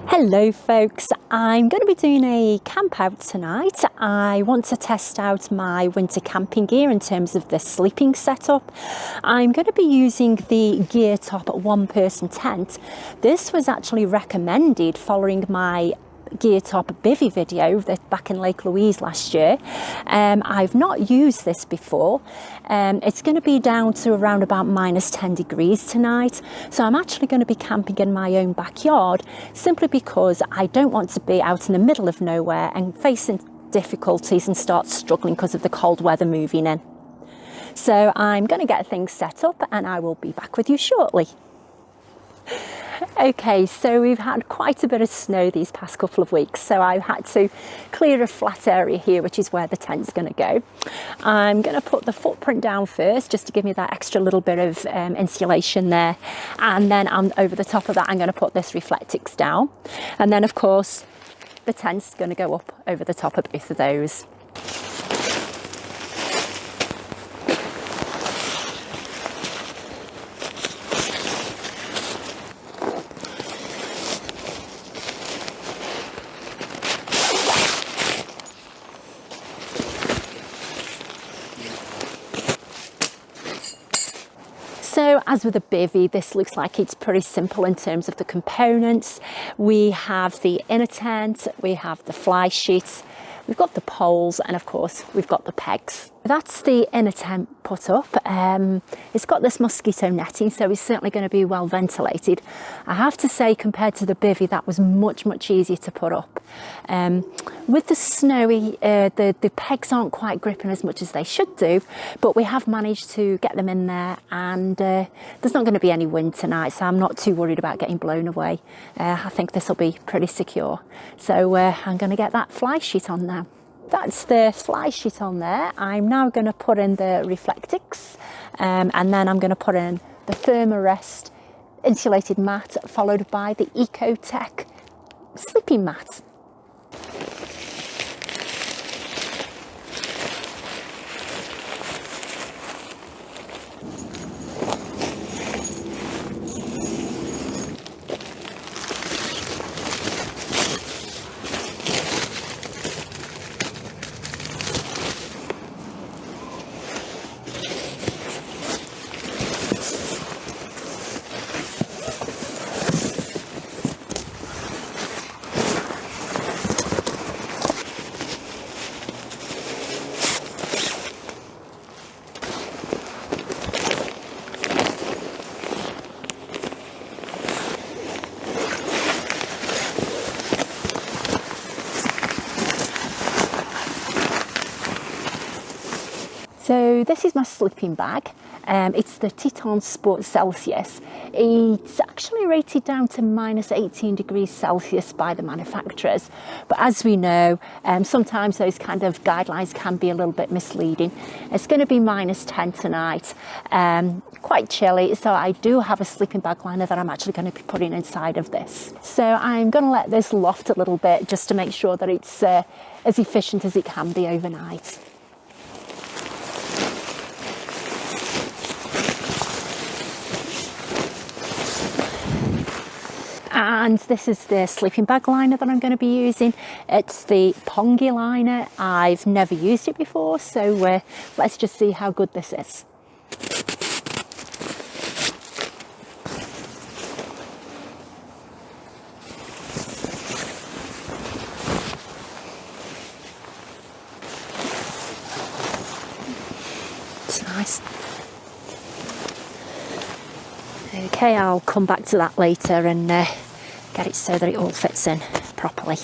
Hello folks, I'm going to be doing a camp out tonight. I want to test out my winter camping gear in terms of the sleeping setup. I'm going to be using the Geertop one-person tent. This was actually recommended following my Geertop BIVY video back in Lake Louise last year. I've not used this before. It's going to be down to around about -10 degrees tonight, so I'm actually going to be camping in my own backyard simply because I don't want to be out in the middle of nowhere and facing difficulties and start struggling because of the cold weather moving in. So I'm going to get things set up and I will be back with you shortly. Okay, so we've had quite a bit of snow these past couple of weeks, so I've had to clear a flat area here, which is where the tent's going to go. I'm going to put the footprint down first, just to give me that extra little bit of insulation there, and then over the top of that I'm going to put this Reflectix down, and then of course the tent's going to go up over the top of both of those. So as with a bivvy, this looks like it's pretty simple in terms of the components. We have the inner tent, we have the fly sheets, we've got the poles, and of course we've got the pegs. That's the inner tent put up. It's got this mosquito netting, so it's certainly going to be well ventilated. I have to say, compared to the bivvy, that was much easier to put up. With the snowy, the pegs aren't quite gripping as much as they should do, but we have managed to get them in there, and there's not going to be any wind tonight, so I'm not too worried about getting blown away. I think this will be pretty secure. So I'm going to get that fly sheet on now. That's the fly sheet on there. I'm now going to put in the Reflectix, and then I'm going to put in the Thermarest insulated mat, followed by the Ecotech sleeping mat. So this is my sleeping bag. It's the Titan Sport Celsius. It's actually rated down to -18 degrees Celsius by the manufacturers. But as we know, sometimes those kind of guidelines can be a little bit misleading. It's going to be -10 tonight, quite chilly. So I do have a sleeping bag liner that I'm actually going to be putting inside of this. So I'm going to let this loft a little bit just to make sure that it's as efficient as it can be overnight. And this is the sleeping bag liner that I'm going to be using. It's the Pongy liner. I've never used it before, so let's just see how good this is. It's nice. Okay, I'll come back to that later and get it so that it all fits in properly.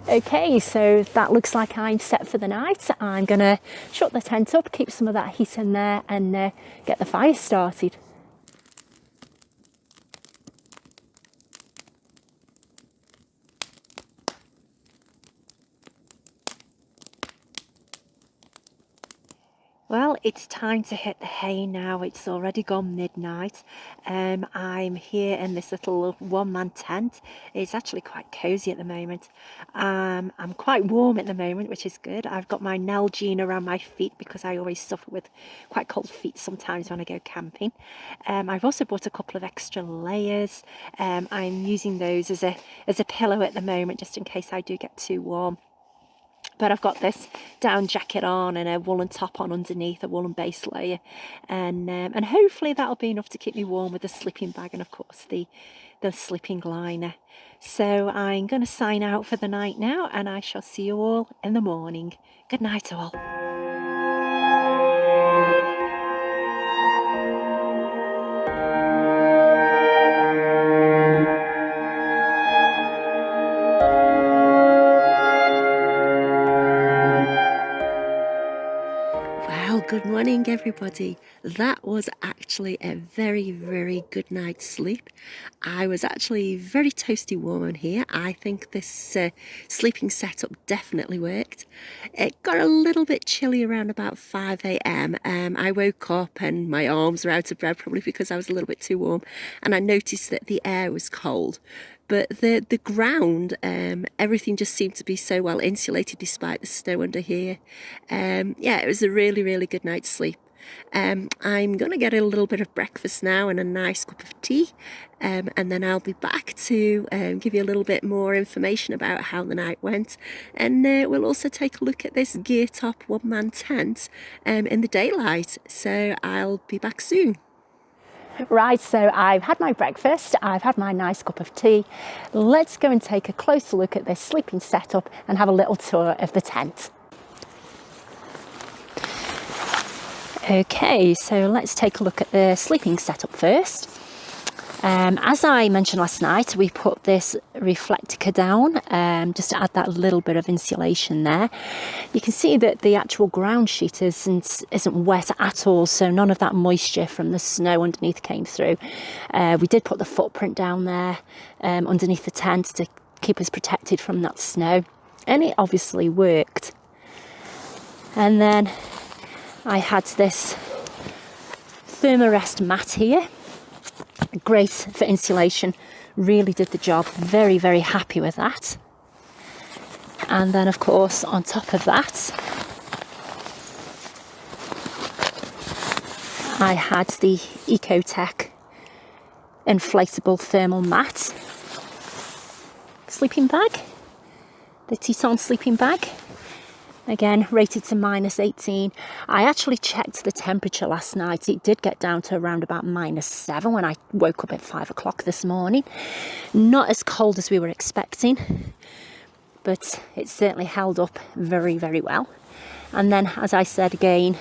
Okay, so that looks like I'm set for the night. I'm going to shut the tent up, keep some of that heat in there, and get the fire started. Well, Well, it's time to hit the hay now. It's already gone midnight. I'm here in this little one-man tent. It's actually quite cozy at the moment. I'm quite warm at the moment, which is good. I've got my Nalgene around my feet because I always suffer with quite cold feet sometimes when I go camping. I've also bought a couple of extra layers. I'm using those as a pillow at the moment, just in case I do get too warm. But I've got this down jacket on and a woolen top on underneath, a woolen base layer, and hopefully that'll be enough to keep me warm with the sleeping bag and of course the sleeping liner. So I'm going to sign out for the night now, and I shall see you all in the morning. Good night all. Good morning everybody. That was actually a very good night's sleep. I was actually very toasty warm in here. I think this sleeping setup definitely worked. It got a little bit chilly around about 5 a.m. I woke up and my arms were out of bed, probably because I was a little bit too warm, and I noticed that the air was cold. But the ground, everything just seemed to be so well insulated despite the snow under here. Yeah, it was a really good night's sleep. I'm going to get a little bit of breakfast now and a nice cup of tea, and then I'll be back to give you a little bit more information about how the night went, and we'll also take a look at this Geertop one-man tent in the daylight. So I'll be back soon. Right, so I've had my breakfast, I've had my nice cup of tea. Let's go and take a closer look at this sleeping setup and have a little tour of the tent. Okay, so let's take a look at the sleeping setup first. As I mentioned last night, we put this reflector down just to add that little bit of insulation there. You can see that the actual ground sheet isn't wet at all, so none of that moisture from the snow underneath came through. We did put the footprint down there underneath the tent to keep us protected from that snow, and it obviously worked. And then I had this Thermarest mat here. Great for insulation, really did the job. Very happy with that. And then of course on top of that I had the Ecotech inflatable thermal mat sleeping bag, the Teton sleeping bag. Again, rated to -18. I actually checked the temperature last night. It did get down to around about -7 when I woke up at 5 o'clock this morning. Not as cold as we were expecting, but it certainly held up very well. And then, as I said again,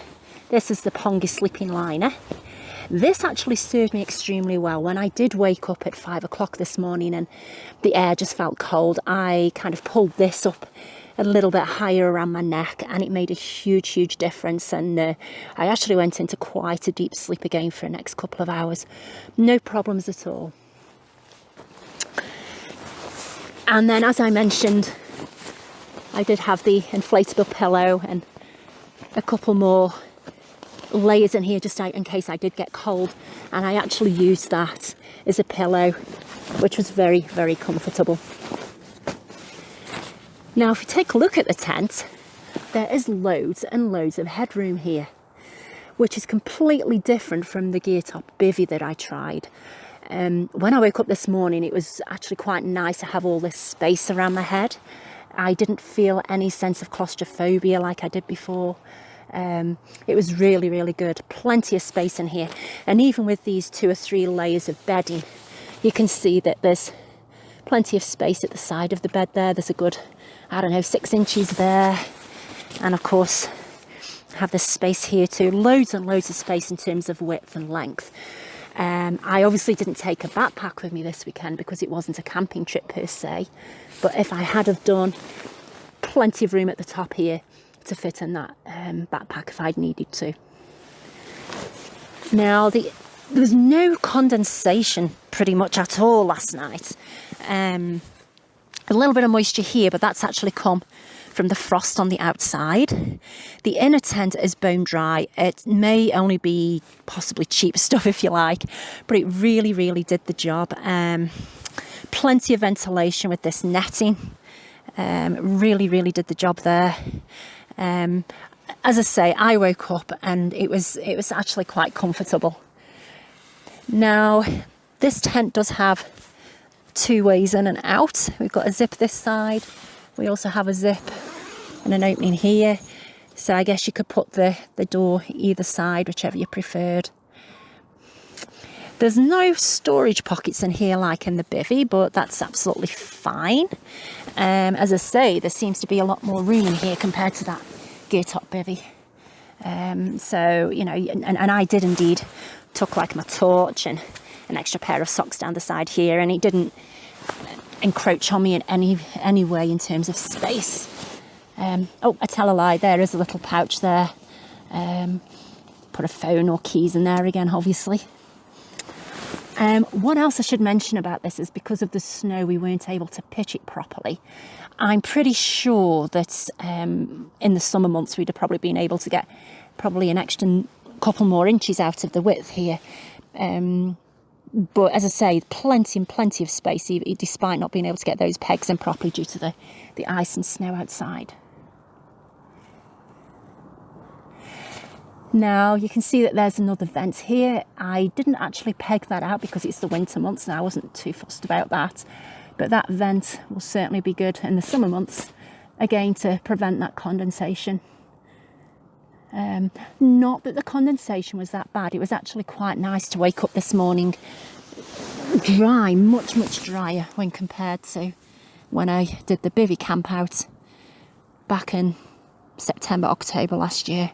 this is the Pongi sleeping liner. This actually served me extremely well. When I did wake up at 5 o'clock this morning and the air just felt cold, I kind of pulled this up a little bit higher around my neck, and it made a huge difference. And I actually went into quite a deep sleep again for the next couple of hours. No problems at all. And then, as I mentioned, I did have the inflatable pillow and a couple more layers in here just in case I did get cold, and I actually used that as a pillow, which was very comfortable. Now, if you take a look at the tent, there is loads and loads of headroom here, which is completely different from the Geertop BIVY that I tried. When I woke up this morning, it was actually quite nice to have all this space around my head. I didn't feel any sense of claustrophobia like I did before. It was really good. Plenty of space in here. And even with these 2 or 3 layers of bedding, you can see that there's plenty of space at the side of the bed there. There's a good, I don't know, 6 inches there. And of course, I have this space here too. Loads and loads of space in terms of width and length. I obviously didn't take a backpack with me this weekend because it wasn't a camping trip per se. But if I had have done, plenty of room at the top here to fit in that backpack if I'd needed to. Now, there was no condensation pretty much at all last night. A little bit of moisture here, but that's actually come from the frost on the outside. The inner tent is bone dry. It may only be possibly cheap stuff if you like, but it really, really did the job. Plenty of ventilation with this netting. Really, really did the job there. As I say, I woke up and it was actually quite comfortable. Now, this tent does have 2 ways in and out. We've got a zip this side. We also have a zip and an opening here. So I guess you could put the door either side, whichever you preferred. There's no storage pockets in here like in the bivvy, but that's absolutely fine. As I say, there seems to be a lot more room in here compared to that Geertop bivvy. So, you know, and I did indeed tuck like my torch and an extra pair of socks down the side here, and it didn't encroach on me in any way in terms of space. Oh, I tell a lie, there is a little pouch there. Put a phone or keys in there again, obviously. What else I should mention about this is because of the snow, we weren't able to pitch it properly. I'm pretty sure that in the summer months we'd have probably been able to get probably an extra couple more inches out of the width here. But as I say, plenty and plenty of space, despite not being able to get those pegs in properly due to the ice and snow outside. Now you can see that there's another vent here. I didn't actually peg that out because it's the winter months and I wasn't too fussed about that. But that vent will certainly be good in the summer months, again, to prevent that condensation. Not that the condensation was that bad. It was actually quite nice to wake up this morning dry, much, much drier when compared to when I did the bivvy camp out back in September, October last year.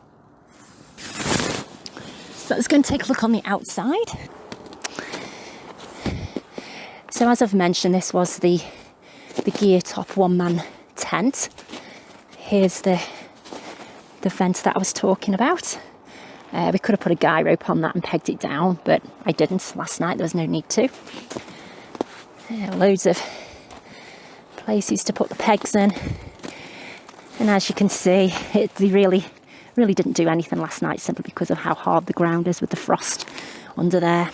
So let's go and take a look on the outside. So as I've mentioned, this was the Geertop one-man tent. Here's the vent that I was talking about. We could have put a guy rope on that and pegged it down, but I didn't last night. There was no need to. Loads of places to put the pegs in. And as you can see, it really didn't do anything last night simply because of how hard the ground is with the frost under there.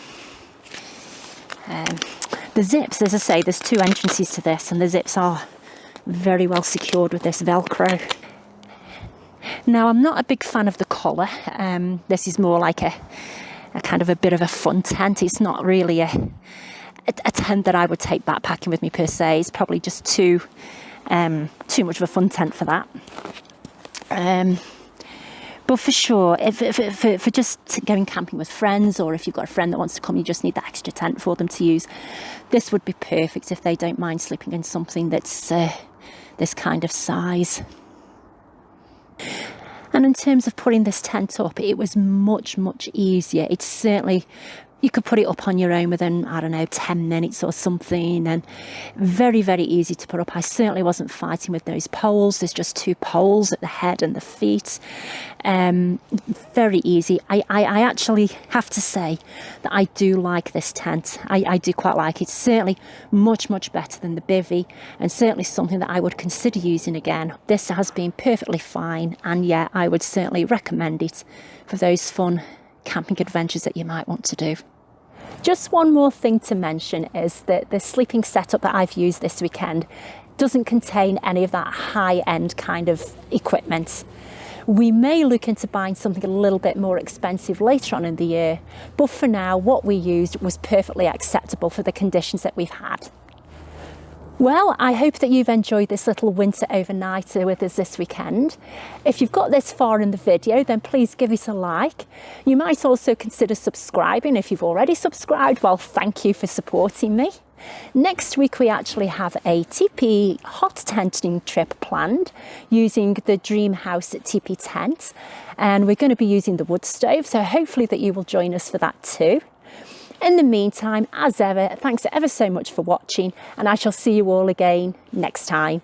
The zips, as I say, there's 2 entrances to this and the zips are very well secured with this Velcro. Now, I'm not a big fan of the collar. This is more like a kind of a bit of a fun tent. It's not really a tent that I would take backpacking with me per se. It's probably just too much of a fun tent for that. But for sure, for just going camping with friends, or if you've got a friend that wants to come, you just need that extra tent for them to use. This would be perfect if they don't mind sleeping in something that's this kind of size. And in terms of putting this tent up, it was much, much easier. It's certainly, you could put it up on your own within, I don't know, 10 minutes or something, and very, very easy to put up. I certainly wasn't fighting with those poles. There's just 2 poles at the head and the feet. Very easy. I actually have to say that I do like this tent. I do quite like it. It's certainly much, much better than the bivvy, and certainly something that I would consider using again. This has been perfectly fine, and yeah, I would certainly recommend it for those fun camping adventures that you might want to do. Just one more thing to mention is that the sleeping setup that I've used this weekend doesn't contain any of that high-end kind of equipment. We may look into buying something a little bit more expensive later on in the year, but for now what we used was perfectly acceptable for the conditions that we've had. Well, I hope that you've enjoyed this little winter overnighter with us this weekend. If you've got this far in the video, then please give it a like. You might also consider subscribing. If you've already subscribed, well, thank you for supporting me. Next week, we actually have a teepee hot tenting trip planned using the Dream House teepee tent. And we're going to be using the wood stove, so hopefully that you will join us for that too. In the meantime, as ever, thanks ever so much for watching, and I shall see you all again next time.